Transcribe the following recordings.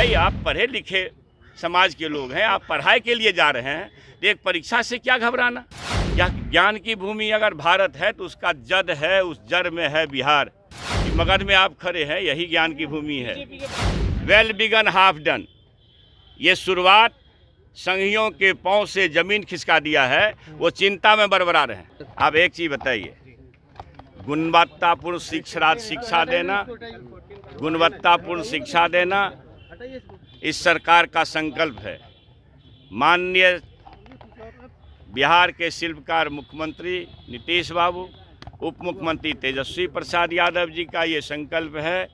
भाई आप पढ़े लिखे समाज के लोग हैं, आप पढ़ाई के लिए जा रहे हैं, तो एक परीक्षा से क्या घबराना। या ज्ञान की भूमि अगर भारत है तो उसका जद है, उस जड़ में है बिहार। मगध में आप खड़े हैं, यही ज्ञान की भूमि है। वेल बिगन हाफ डन, ये शुरुआत संघियों के पांव से जमीन खिसका दिया है, वो चिंता में बरबरा रहे हैं। आप एक चीज बताइए, गुणवत्तापूर्ण शिक्षा देना, गुणवत्तापूर्ण शिक्षा देना इस सरकार का संकल्प है। माननीय बिहार के शिल्पकार मुख्यमंत्री नीतीश बाबू, उप मुख्यमंत्री तेजस्वी प्रसाद यादव जी का ये संकल्प है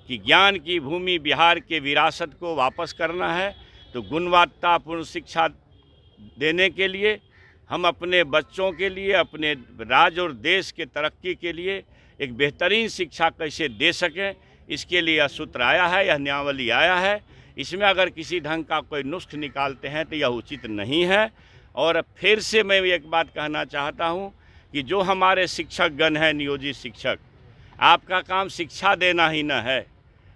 कि ज्ञान की भूमि बिहार के विरासत को वापस करना है। तो गुणवत्तापूर्ण शिक्षा देने के लिए हम अपने बच्चों के लिए, अपने राज्य और देश के तरक्की के लिए एक बेहतरीन शिक्षा कैसे दे सकें, इसके लिए यह सूत्र आया है, यह नियमावली आया है। इसमें अगर किसी ढंग का कोई नुस्ख निकालते हैं तो यह उचित नहीं है। और फिर से मैं एक बात कहना चाहता हूँ कि जो हमारे शिक्षकगण हैं, नियोजित शिक्षक, आपका काम शिक्षा देना ही न है,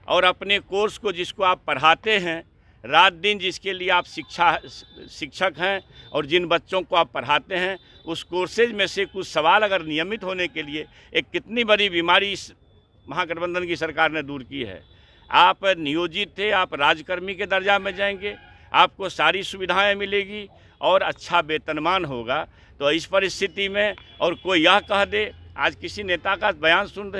और अपने कोर्स को जिसको आप पढ़ाते हैं रात दिन, जिसके लिए आप शिक्षक हैं और जिन बच्चों को आप पढ़ाते हैं, उस कोर्सेज में से कुछ सवाल अगर नियमित होने के लिए, एक कितनी बड़ी बीमारी इस महागठबंधन की सरकार ने दूर की है। आप नियोजित थे, आप राजकर्मी के दर्जा में जाएंगे, आपको सारी सुविधाएं मिलेगी और अच्छा वेतनमान होगा। तो इस परिस्थिति में और कोई यह कह दे, आज किसी नेता का बयान सुन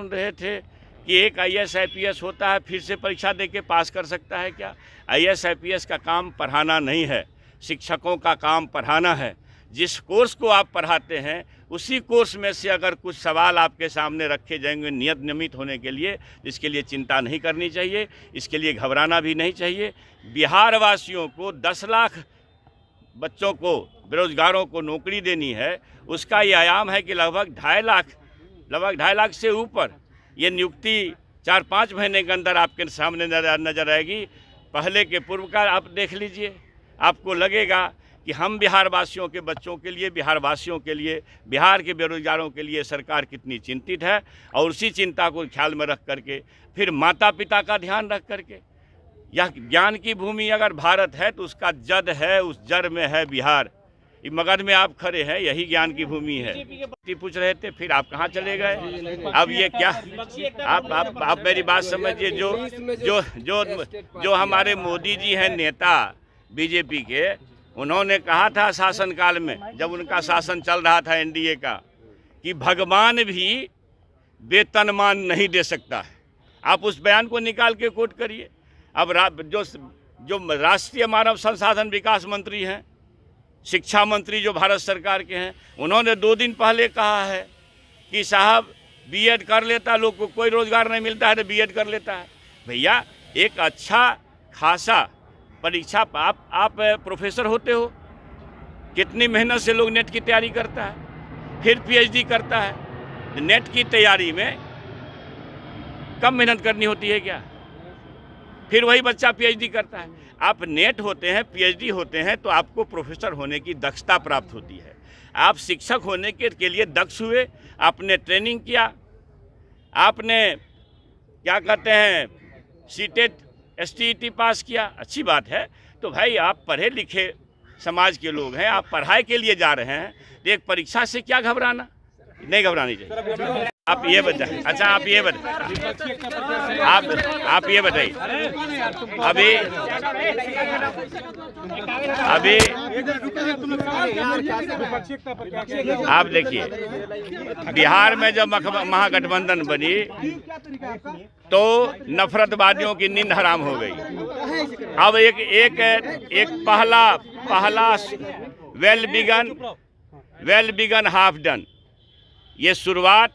रहे थे कि एक IAS IPS होता है फिर से परीक्षा देके पास कर सकता है क्या। IAS IPS का काम पढ़ाना नहीं है, शिक्षकों का काम पढ़ाना है। जिस कोर्स को आप पढ़ाते हैं उसी कोर्स में से अगर कुछ सवाल आपके सामने रखे जाएंगे नियमित होने के लिए, इसके लिए चिंता नहीं करनी चाहिए, इसके लिए घबराना भी नहीं चाहिए। बिहार वासियों को 10 लाख बच्चों को, बेरोजगारों को नौकरी देनी है, उसका ये आयाम है कि लगभग 2.5 लाख से ऊपर ये नियुक्ति 4-5 महीने के अंदर आपके सामने नजर आएगी। पहले के पूर्व का आप देख लीजिए, आपको लगेगा कि हम बिहार वासियों के बच्चों के लिए, बिहार वासियों के लिए, बिहार के बेरोजगारों के लिए सरकार कितनी चिंतित है। और उसी चिंता को ख्याल में रख करके, फिर माता पिता का ध्यान रख करके, यह ज्ञान की भूमि अगर भारत है तो उसका जद है, उस जड़ में है बिहार। मगध में आप खड़े हैं, यही ज्ञान की भूमि है। पूछ रहे थे फिर आप कहाँ चले गए। अब ये क्या, आप मेरी बात समझिए। जो हमारे मोदी जी हैं नेता बीजेपी के, उन्होंने कहा था शासनकाल में, जब उनका शासन चल रहा था NDA का, कि भगवान भी वेतनमान नहीं दे सकता है। आप उस बयान को निकाल के कोट करिए। अब जो राष्ट्रीय मानव संसाधन विकास मंत्री हैं, शिक्षा मंत्री जो भारत सरकार के हैं, उन्होंने 2 दिन पहले कहा है कि साहब B.Ed कर लेता, लोग को कोई रोज़गार नहीं मिलता है तो B.Ed कर लेता है। भैया एक अच्छा खासा परीक्षा, आप प्रोफेसर होते हो, कितनी मेहनत से लोग नेट की तैयारी करता है, फिर PhD करता है। नेट की तैयारी में कम मेहनत करनी होती है क्या? फिर वही बच्चा PhD करता है। आप नेट होते हैं, PhD होते हैं तो आपको प्रोफेसर होने की दक्षता प्राप्त होती है। आप शिक्षक होने के लिए दक्ष हुए, आपने ट्रेनिंग किया, आपने क्या कहते हैं CTET STET पास किया, अच्छी बात है। तो भाई आप पढ़े लिखे समाज के लोग हैं, आप पढ़ाई के लिए जा रहे हैं, तो एक परीक्षा से क्या घबराना, नहीं घबरानी चाहिए। आप ये बताइए, अच्छा आप ये बताइए, आप ये बताइए, अभी आप देखिए, बिहार में जब महागठबंधन बनी तो नफरतवादियों की नींद हराम हो गई। अब एक पहला वेल बिगन हाफ डन, ये शुरुआत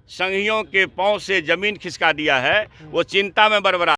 संघियों के पांव से जमीन खिसका दिया है, वो चिंता में बरबरा।